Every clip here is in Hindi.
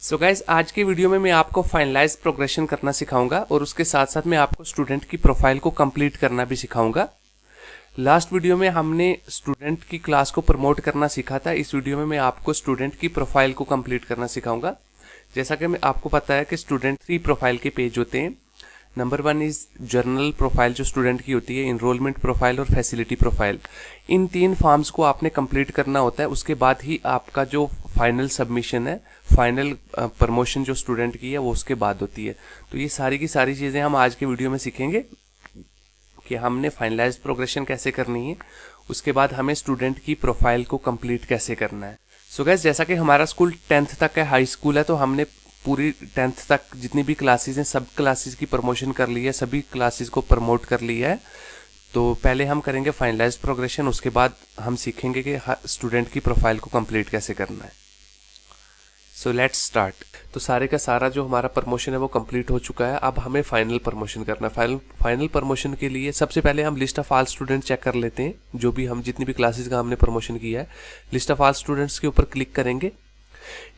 सो गाइज आज के वीडियो में मैं आपको फाइनलाइज प्रोग्रेशन करना सिखाऊंगा और उसके साथ साथ मैं आपको स्टूडेंट की प्रोफाइल को कंप्लीट करना भी सिखाऊंगा। लास्ट वीडियो में हमने स्टूडेंट की क्लास को प्रमोट करना सीखा था। इस वीडियो में मैं आपको स्टूडेंट की प्रोफाइल को कंप्लीट करना सिखाऊंगा। जैसा कि मैं आपको पता है कि स्टूडेंट 3 प्रोफाइल के पेज होते हैं। नंबर 1 इज जर्नल प्रोफाइल जो स्टूडेंट की होती है, इनरोलमेंट प्रोफाइल और फैसिलिटी प्रोफाइल। इन 3 फॉर्म्स को आपने कंप्लीट करना होता है। उसके बाद ही आपका जो फाइनल सबमिशन है, फाइनल प्रमोशन जो स्टूडेंट की है वो उसके बाद होती है। तो ये सारी की सारी चीज़ें हम आज के वीडियो में सीखेंगे कि हमने फाइनलाइज प्रोग्रेशन कैसे करनी है, उसके बाद हमें स्टूडेंट की प्रोफाइल को कंप्लीट कैसे करना है। सो गाइस, जैसा कि हमारा स्कूल 10th तक है, हाई स्कूल है, तो हमने पूरी 10th तक जितनी भी क्लासेस हैं सब क्लासेस की प्रमोशन कर ली है, सभी क्लासेस को प्रमोट कर लिया है। तो पहले हम करेंगे फाइनलाइज प्रोग्रेशन, उसके बाद हम सीखेंगे कि स्टूडेंट की प्रोफाइल को कंप्लीट कैसे करना है। So let's start. तो सारे का सारा जो हमारा प्रमोशन है वो कंप्लीट हो चुका है। अब हमें फाइनल प्रमोशन करना है। फाइनल प्रमोशन के लिए सबसे पहले हम list of all student check कर लेते हैं। जो भी हम जितनी भी क्लासेस का हमने प्रमोशन किया है, लिस्ट ऑफ ऑल स्टूडेंट्स के ऊपर क्लिक करेंगे।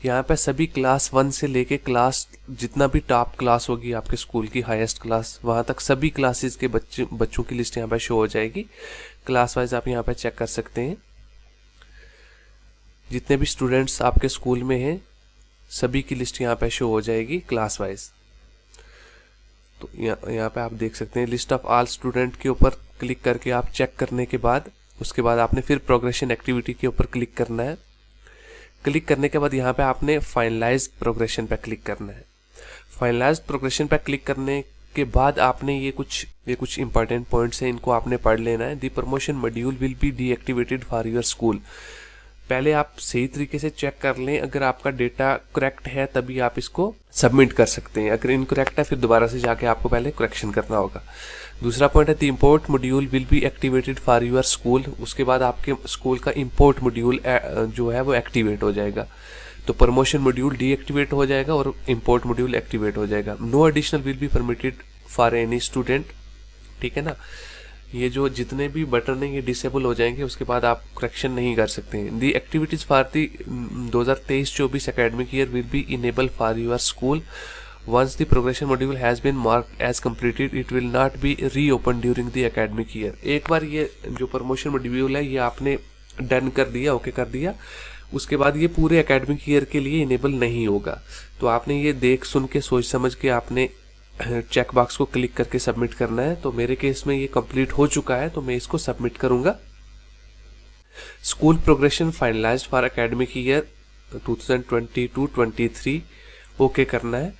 यहाँ पे सभी क्लास 1 से लेके क्लास जितना भी टॉप क्लास होगी आपके स्कूल की, हाईएस्ट क्लास, वहाँ तक सभी क्लासेस के बच्चों की लिस्ट यहाँ पे शो हो जाएगी। क्लास वाइज आप यहाँ पे चेक कर सकते हैं। जितने भी स्टूडेंट्स आपके स्कूल में हैं सभी की लिस्ट यहाँ पे शो हो जाएगी क्लास वाइज। तो यहाँ पे आप देख सकते हैं लिस्ट ऑफ ऑल स्टूडेंट के ऊपर क्लिक करके आप चेक करने के बाद उसके बाद आपने फिर प्रोग्रेशन एक्टिविटी के ऊपर क्लिक करना है। क्लिक करने के बाद यहाँ पे आपने फाइनलाइज प्रोग्रेशन पे क्लिक करना है। फाइनलाइज प्रोग्रेशन पे क्लिक करने के बाद आपने ये कुछ इंपॉर्टेंट पॉइंट्स हैं, इनको आपने पढ़ लेना है। The promotion module will be deactivated for your school. पहले आप सही तरीके से चेक कर लें, अगर आपका डेटा करेक्ट है तभी आप इसको सबमिट कर सकते हैं। अगर इनकरेक्ट है फिर दोबारा से जाके आपको पहले करेक्शन करना होगा। दूसरा पॉइंट है the import module will be activated for your school. उसके बाद आपके स्कूल का इम्पोर्ट मॉड्यूल जो है वो एक्टिवेट हो जाएगा। तो प्रमोशन मॉड्यूल डीएक्टिवेट हो जाएगा और इम्पोर्ट मॉड्यूल एक्टिवेट हो जाएगा। No additional will be permitted for any student. ठीक है ना, ये जो जितने भी बटन हैं ये डिसेबल हो जाएंगे, उसके बाद आप करेक्शन नहीं कर सकते हैं। The activities for the 2023-24 academic year will be enable for your school. Once the progression module has been marked as completed it will not be reopen during the academic year. एक बार ये जो प्रमोशन मॉड्यूल है ये आपने डन कर दिया, ओके कर दिया, उसके बाद ये पूरे एकेडमिक ईयर के लिए इनेबल नहीं होगा। तो आपने ये देख सुन के सोच समझ के आपने चेक बॉक्स को क्लिक करके सबमिट करना है। तो मेरे केस में ये कंप्लीट हो चुका है तो मैं इसको सबमिट करूंगा। School progression finalised for academic year 2022-23 okay करना है।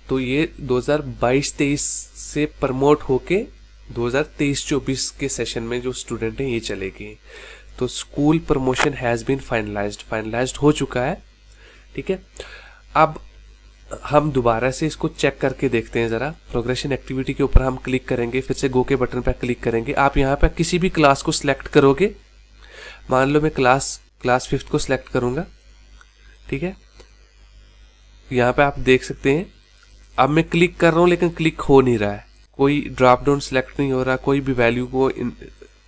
तो ये 2022-23 से प्रमोट होके 2023-24 के सेशन में जो स्टूडेंट हैं ये चले गए। तो school promotion has been finalised हो चुका है। ठीक है, अब हम दोबारा से इसको चेक करके देखते हैं ज़रा। प्रोग्रेशन एक्टिविटी के ऊपर हम क्लिक करेंगे, फिर से गो के बटन पर क्लिक करेंगे। आप यहाँ पे किसी भी क्लास को सिलेक्ट करोगे। मान लो मैं क्लास 5th को सिलेक्ट करूँगा। ठीक है, यहाँ पे आप देख सकते हैं अब मैं क्लिक कर रहा हूँ लेकिन क्लिक हो नहीं रहा है, कोई ड्रॉप डाउन सिलेक्ट नहीं हो रहा, कोई भी वैल्यू को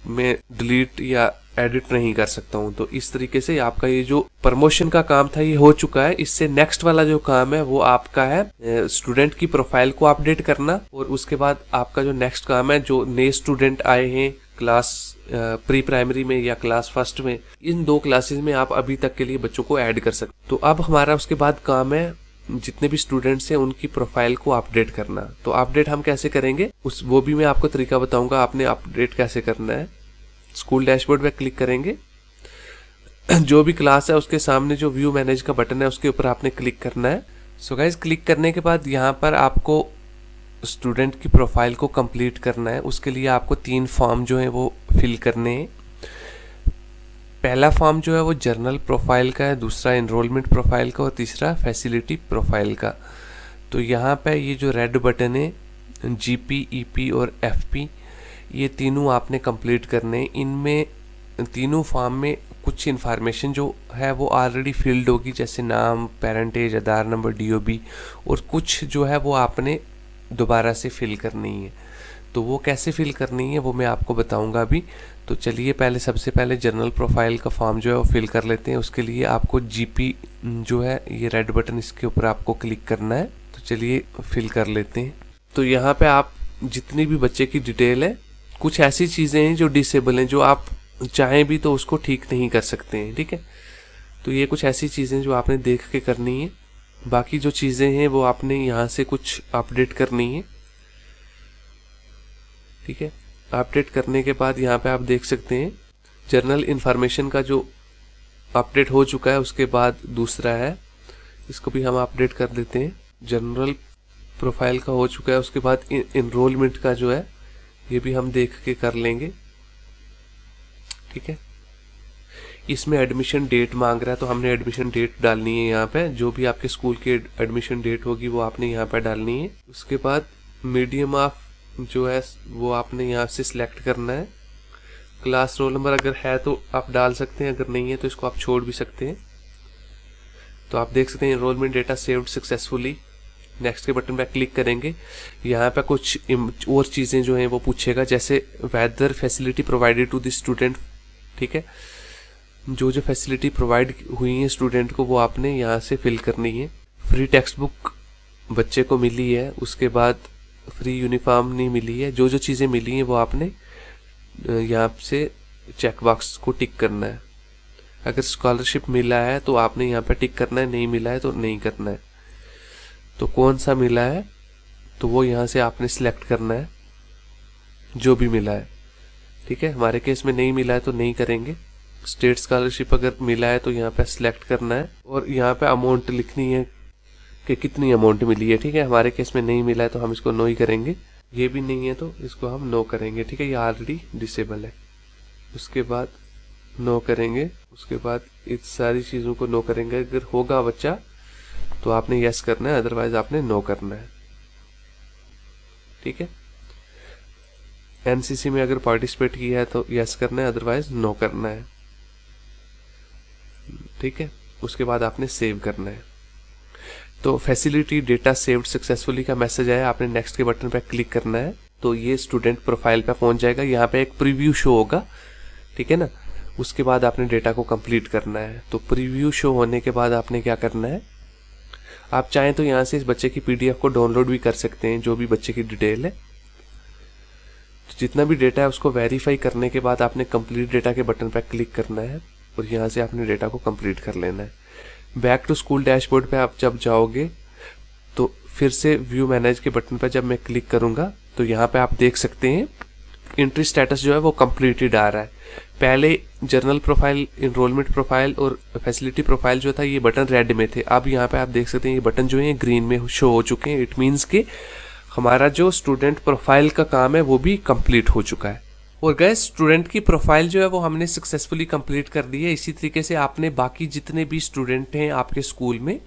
मैं डिलीट या एडिट नहीं कर सकता हूं। तो इस तरीके से आपका ये जो प्रमोशन का काम था ये हो चुका है। इससे नेक्स्ट वाला जो काम है वो आपका है स्टूडेंट की प्रोफाइल को अपडेट करना। और उसके बाद आपका जो नेक्स्ट काम है, जो नए स्टूडेंट आए हैं क्लास प्री प्राइमरी में या क्लास 1st में, इन 2 क्लासेस में आप अभी तक के लिए बच्चों को ऐड कर सकते। तो अब हमारा उसके बाद काम है जितने भी स्टूडेंट्स हैं उनकी प्रोफाइल को अपडेट करना। तो अपडेट हम कैसे करेंगे वो भी मैं आपको तरीका बताऊंगा। आपने अपडेट कैसे करना है। स्कूल डैशबोर्ड पे क्लिक करेंगे, जो भी क्लास है उसके सामने जो व्यू मैनेज का बटन है उसके ऊपर आपने क्लिक करना है। सो गाइज, क्लिक करने के बाद यहाँ पर आपको स्टूडेंट की प्रोफाइल को कंप्लीट करना है। उसके लिए आपको 3 फॉर्म जो है वो फिल करने हैं। पहला फॉर्म जो है वो जर्नल प्रोफाइल का है, दूसरा एनरोलमेंट प्रोफाइल का और तीसरा फैसिलिटी प्रोफाइल का। तो यहाँ पे ये जो रेड बटन है GP, EP और FP, ये तीनों आपने कंप्लीट करने। इनमें तीनों फॉर्म में कुछ इन्फॉर्मेशन जो है वो ऑलरेडी फिल्ड होगी, जैसे नाम, पेरेंटेज, आधार नंबर, DOB, और कुछ जो है वो आपने दोबारा से फिल करनी है। तो वो कैसे फिल करनी है वो मैं आपको बताऊंगा अभी। तो चलिए पहले सबसे पहले जनरल प्रोफाइल का फॉर्म जो है वो फिल कर लेते हैं। उसके लिए आपको जीपी जो है ये रेड बटन, इसके ऊपर आपको क्लिक करना है। तो चलिए फिल कर लेते हैं। तो यहाँ पे आप जितनी भी बच्चे की डिटेल है, कुछ ऐसी चीज़ें हैं जो डिसेबल हैं, जो आप चाहें भी तो उसको ठीक नहीं कर सकते हैं, ठीक है। तो ये कुछ ऐसी चीज़ें जो आपने देख के करनी है। बाकी जो चीज़ें हैं वो आपने यहाँ से कुछ अपडेट करनी है, ठीक है। अपडेट करने के बाद यहाँ पे आप देख सकते हैं जर्नल इन्फॉर्मेशन का जो अपडेट हो चुका है, उसके बाद दूसरा है, इसको भी हम अपडेट कर देते हैं। जनरल प्रोफाइल का हो चुका है, उसके बाद इनरोलमेंट का जो है ये भी हम देख के कर लेंगे, ठीक है। इसमें एडमिशन डेट मांग रहा है, तो हमने एडमिशन डेट डालनी है यहाँ पे। जो भी आपके स्कूल की एडमिशन डेट होगी वो आपने यहाँ पे डालनी है। उसके बाद मीडियम ऑफ जो है वो आपने यहाँ से सिलेक्ट करना है। क्लास रोल नंबर अगर है तो आप डाल सकते हैं, अगर नहीं है तो इसको आप छोड़ भी सकते हैं। तो आप देख सकते हैं enrolment data saved successfully. Next के बटन पर क्लिक करेंगे। यहाँ पे कुछ और चीज़ें जो हैं वो पूछेगा, जैसे whether facility provided to the student, ठीक है। जो जो फैसिलिटी प्रोवाइड हुई है स्टूडेंट को वो आपने यहाँ से फिल करनी है। फ्री टेक्स्ट बुक बच्चे को मिली है, उसके बाद फ्री यूनिफॉर्म नहीं मिली है। जो जो चीज़ें मिली हैं वो आपने यहाँ से चेक बॉक्स को टिक करना है। अगर स्कॉलरशिप मिला है तो आपने यहाँ पे टिक करना है, नहीं मिला है तो नहीं करना है। तो कौन सा मिला है तो वो यहाँ से आपने सिलेक्ट करना है, जो भी मिला है, ठीक है। हमारे केस में नहीं मिला है तो नहीं करेंगे। स्टेट स्कॉलरशिप अगर मिला है तो यहाँ पे सिलेक्ट करना है और यहाँ पे अमाउंट लिखनी है कि कितनी अमाउंट मिली है, ठीक है। हमारे केस में नहीं मिला है तो हम इसको नो ही करेंगे। ये भी नहीं है तो इसको हम नो करेंगे, ठीक है। ये ऑलरेडी डिसेबल है। उसके बाद नो करेंगे। उसके बाद इस सारी चीज़ों को नो करेंगे। अगर होगा बच्चा तो आपने यस करना है, अदरवाइज आपने नो करना है, ठीक है। एनसीसी में अगर पार्टिसिपेट किया है तो यस करना है, अदरवाइज नो करना है, ठीक है। उसके बाद आपने सेव करना है। तो फैसिलिटी डेटा सेव्ड सक्सेसफुली का मैसेज आया, आपने नेक्स्ट के बटन पर क्लिक करना है। तो ये स्टूडेंट प्रोफाइल पे पहुंच जाएगा। यहाँ पे एक प्रीव्यू शो होगा, ठीक है ना। उसके बाद आपने डेटा को कंप्लीट करना है। तो प्रीव्यू शो होने के बाद आपने क्या करना है, आप चाहें तो यहाँ से इस बच्चे की पीडीएफ को डाउनलोड भी कर सकते हैं, जो भी बच्चे की डिटेल है। तो जितना भी डेटा है उसको वेरीफाई करने के बाद आपने कंप्लीट डेटा के बटन पर क्लिक करना है और यहाँ से आपने डेटा को कंप्लीट कर लेना है। बैक टू स्कूल डैशबोर्ड पे आप जब जाओगे तो फिर से व्यू मैनेज के बटन पर जब मैं क्लिक करूँगा तो यहाँ पे आप देख सकते हैं एंट्री स्टेटस जो है वो कंप्लीटेड आ रहा है। पहले जर्नल प्रोफाइल, इनरोलमेंट प्रोफाइल और फैसिलिटी प्रोफाइल जो था ये बटन रेड में थे। अब यहाँ पे आप देख सकते हैं ये बटन जो है ग्रीन में शो हो चुके हैं। इट मीन्स कि हमारा जो स्टूडेंट प्रोफाइल का काम है वो भी कंप्लीट हो चुका है। और गैस स्टूडेंट की प्रोफाइल जो है वो हमने सक्सेसफुली कंप्लीट कर दी है। इसी तरीके से आपने बाकी जितने भी स्टूडेंट हैं आपके स्कूल में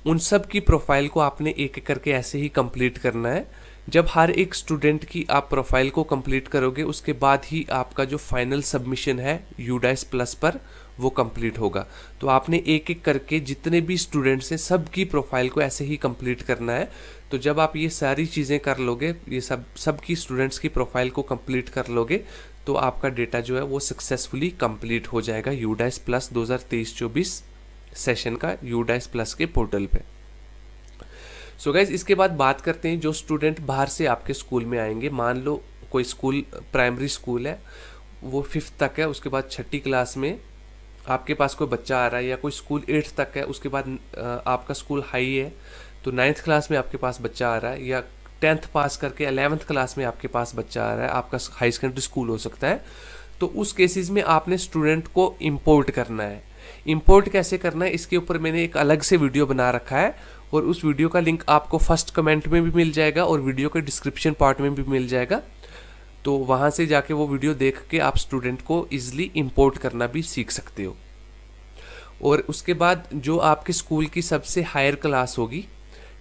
उन सब की प्रोफाइल को आपने एक एक करके ऐसे ही कंप्लीट करना है। जब हर एक स्टूडेंट की आप प्रोफाइल को कंप्लीट करोगे उसके बाद ही आपका जो फाइनल सबमिशन है यूडाइस प्लस पर वो कंप्लीट होगा। तो आपने एक एक करके जितने भी स्टूडेंट्स हैं सब की प्रोफाइल को ऐसे ही कंप्लीट करना है। तो जब आप ये सारी चीज़ें कर लोगे, ये सब की स्टूडेंट्स की प्रोफाइल को कंप्लीट कर लोगे तो आपका डेटा जो है वो सक्सेसफुली कंप्लीट हो जाएगा यूडाइस प्लस 2023-24 सेशन का यूडाइस प्लस के पोर्टल पे। सो गाइज इसके बाद बात करते हैं जो स्टूडेंट बाहर से आपके स्कूल में आएंगे। मान लो कोई स्कूल प्राइमरी स्कूल है वो 5th तक है, उसके बाद 6ठी क्लास में आपके पास कोई बच्चा आ रहा है, या कोई स्कूल 8th तक है, उसके बाद आपका स्कूल हाई है तो 9th क्लास में आपके पास बच्चा आ रहा है, या 10th पास करके 11th क्लास में आपके पास बच्चा आ रहा है, आपका हाई सेकेंडरी स्कूल हो सकता है। तो उस केसेस में आपने स्टूडेंट को इम्पोर्ट करना है। इम्पोर्ट कैसे करना है इसके ऊपर मैंने एक अलग से वीडियो बना रखा है और उस वीडियो का लिंक आपको फर्स्ट कमेंट में भी मिल जाएगा और वीडियो के डिस्क्रिप्शन पार्ट में भी मिल जाएगा। तो वहाँ से जाके वो वीडियो देख के आप स्टूडेंट को ईजिली इम्पोर्ट करना भी सीख सकते हो। और उसके बाद जो आपके स्कूल की सबसे हायर क्लास होगी,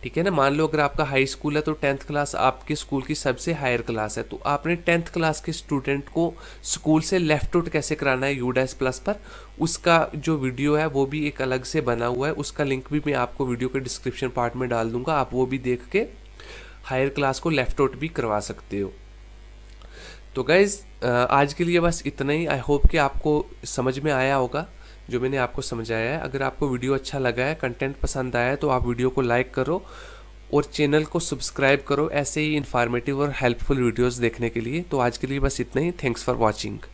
ठीक है ना, मान लो अगर आपका हाई स्कूल है तो 10th क्लास आपके स्कूल की सबसे हायर क्लास है, तो आपने 10th क्लास के स्टूडेंट को स्कूल से लेफ्ट आउट कैसे कराना है यूडाइस प्लस पर, उसका जो वीडियो है वो भी एक अलग से बना हुआ है। उसका लिंक भी मैं आपको वीडियो के डिस्क्रिप्शन पार्ट में डाल दूंगा, आप वो भी देख के हायर क्लास को लेफ्ट आउट भी करवा सकते हो। तो गाइज़ आज के लिए बस इतना ही। आई होप कि आपको समझ में आया होगा जो मैंने आपको समझाया है। अगर आपको वीडियो अच्छा लगा है, कंटेंट पसंद आया है, तो आप वीडियो को लाइक करो और चैनल को सब्सक्राइब करो ऐसे ही इन्फॉर्मेटिव और हेल्पफुल वीडियोस देखने के लिए। तो आज के लिए बस इतना ही। Thanks for watching.